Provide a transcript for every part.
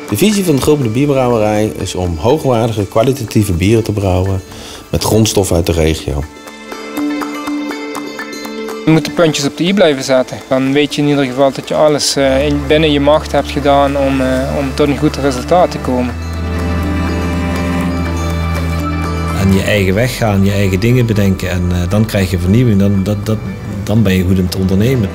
De visie van de Gulpener Bierbrouwerij is om hoogwaardige, kwalitatieve bieren te brouwen met grondstoffen uit de regio. Je moet de puntjes op de i blijven zetten. Dan weet je in ieder geval dat je alles binnen je macht hebt gedaan om tot een goed resultaat te komen. En je eigen weg gaan, je eigen dingen bedenken en dan krijg je vernieuwing. Dan ben je goed om te ondernemen.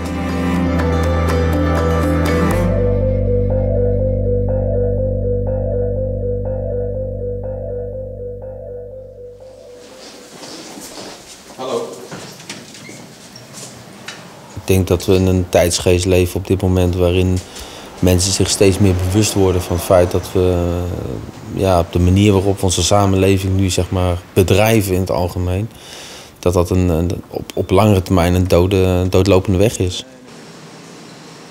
Hallo. Ik denk dat we in een tijdsgeest leven op dit moment waarin mensen zich steeds meer bewust worden van het feit dat we op de manier waarop we onze samenleving nu bedrijven in het algemeen, dat op langere termijn een doodlopende weg is.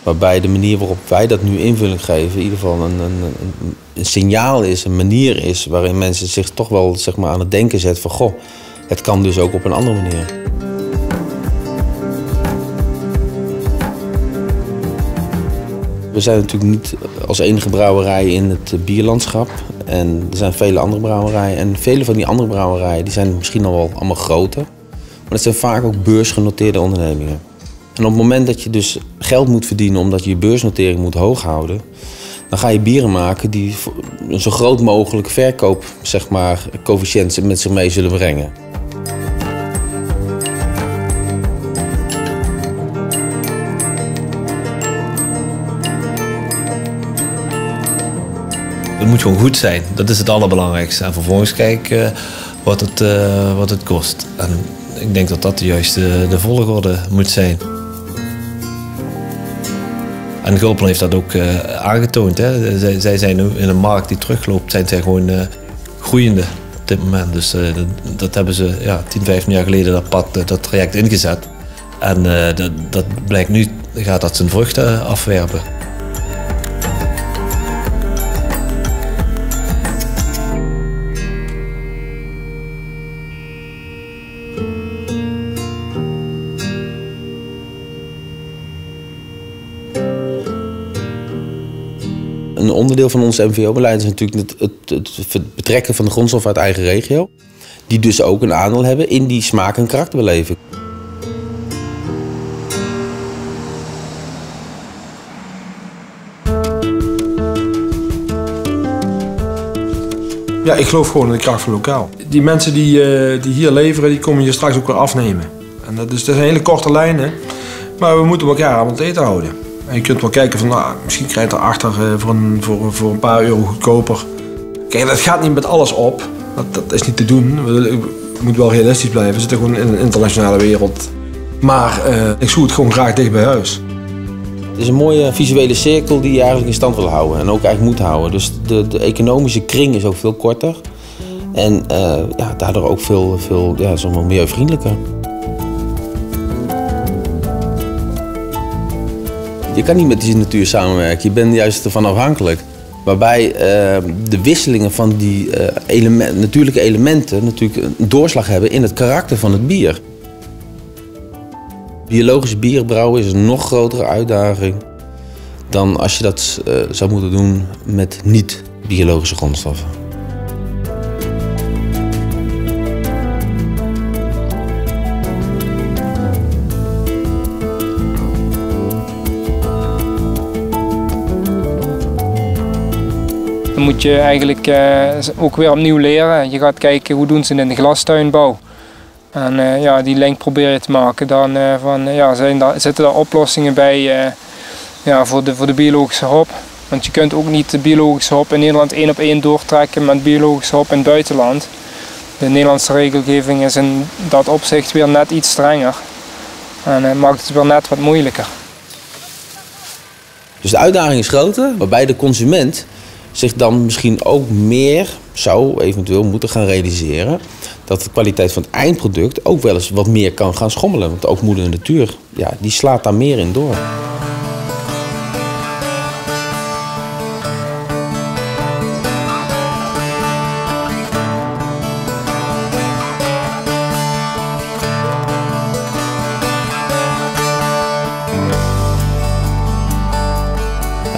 Waarbij de manier waarop wij dat nu invulling geven in ieder geval een signaal is, een manier is waarin mensen zich toch wel aan het denken zetten van goh, het kan dus ook op een andere manier. We zijn natuurlijk niet als enige brouwerij in het bierlandschap. En er zijn vele andere brouwerijen. En vele van die andere brouwerijen die zijn misschien al wel allemaal groter. Maar het zijn vaak ook beursgenoteerde ondernemingen. En op het moment dat je dus geld moet verdienen omdat je je beursnotering moet hoog houden, dan ga je bieren maken die een zo groot mogelijk verkoopcoëfficiënt met zich mee zullen brengen. Het moet gewoon goed zijn, dat is het allerbelangrijkste. En vervolgens kijken wat het kost. En ik denk dat dat juist de volgorde moet zijn. En Gulpener heeft dat ook aangetoond. Hè. Zij zijn nu in een markt die terugloopt, zijn zij gewoon groeiende op dit moment. Dus dat hebben ze 10, 15 jaar geleden dat traject ingezet. En dat blijkt nu, gaat dat zijn vruchten afwerpen. Een onderdeel van ons MVO-beleid is natuurlijk het betrekken van de grondstof uit eigen regio. Die dus ook een aandeel hebben in die smaak- en karakterbeleving. Ja, ik geloof gewoon in de kracht van lokaal. Die mensen die hier leveren, die komen hier straks ook weer afnemen. En dat zijn hele korte lijnen, maar we moeten elkaar aan het eten houden. En je kunt wel kijken van, misschien krijg je erachter voor een paar euro goedkoper. Kijk, dat gaat niet met alles op. Dat is niet te doen. We moeten wel realistisch blijven. We zitten gewoon in een internationale wereld. Maar ik zoek het gewoon graag dicht bij huis. Het is een mooie visuele cirkel die je eigenlijk in stand wil houden. En ook eigenlijk moet houden. Dus de economische kring is ook veel korter. En daardoor ook veel milieuvriendelijker. Je kan niet met die natuur samenwerken, je bent juist ervan afhankelijk. Waarbij de wisselingen van die natuurlijke elementen natuurlijk een doorslag hebben in het karakter van het bier. Biologisch bier brouwen is een nog grotere uitdaging dan als je dat zou moeten doen met niet-biologische grondstoffen. Dan moet je eigenlijk ook weer opnieuw leren. Je gaat kijken hoe doen ze het in de glastuinbouw. En die link probeer je te maken. Dan zitten daar oplossingen bij voor de biologische hop. Want je kunt ook niet de biologische hop in Nederland 1 op 1 doortrekken met biologische hop in het buitenland. De Nederlandse regelgeving is in dat opzicht weer net iets strenger. En maakt het weer net wat moeilijker. Dus de uitdaging is groter, waarbij de consument zich dan misschien ook meer zou eventueel moeten gaan realiseren dat de kwaliteit van het eindproduct ook wel eens wat meer kan gaan schommelen. Want ook moeder natuur, die slaat daar meer in door.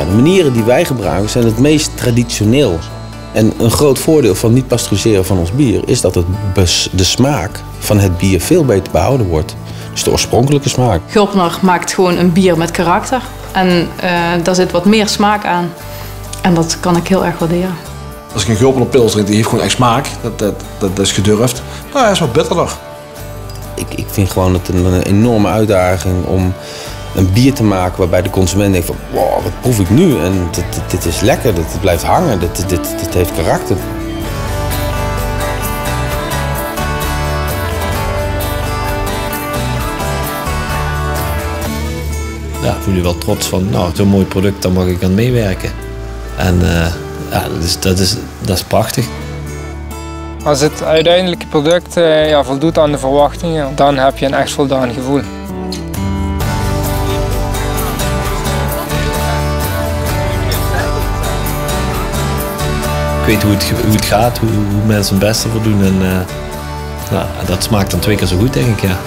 Nou, de manieren die wij gebruiken zijn het meest traditioneel. En een groot voordeel van niet pasteuriseren van ons bier is dat de smaak van het bier veel beter behouden wordt. Dus de oorspronkelijke smaak. Gulpener maakt gewoon een bier met karakter. En daar zit wat meer smaak aan. En dat kan ik heel erg waarderen. Als ik een Gulpener pils drink, die heeft gewoon echt smaak. Dat is gedurfd. Nou, hij is wat bitterder. Ik vind gewoon het een enorme uitdaging om een bier te maken waarbij de consument denkt van wow, wat proef ik nu? En dit is lekker, dit blijft hangen, dit heeft karakter. Ja, voel je wel trots van, nou, zo'n mooi product, daar mag ik aan meewerken. En ja, dat is prachtig. Als het uiteindelijke product voldoet aan de verwachtingen, dan heb je een echt voldaan gevoel. Ik weet hoe het gaat, hoe mensen hun best ervoor doen. En dat smaakt dan 2 keer zo goed, denk ik. Ja.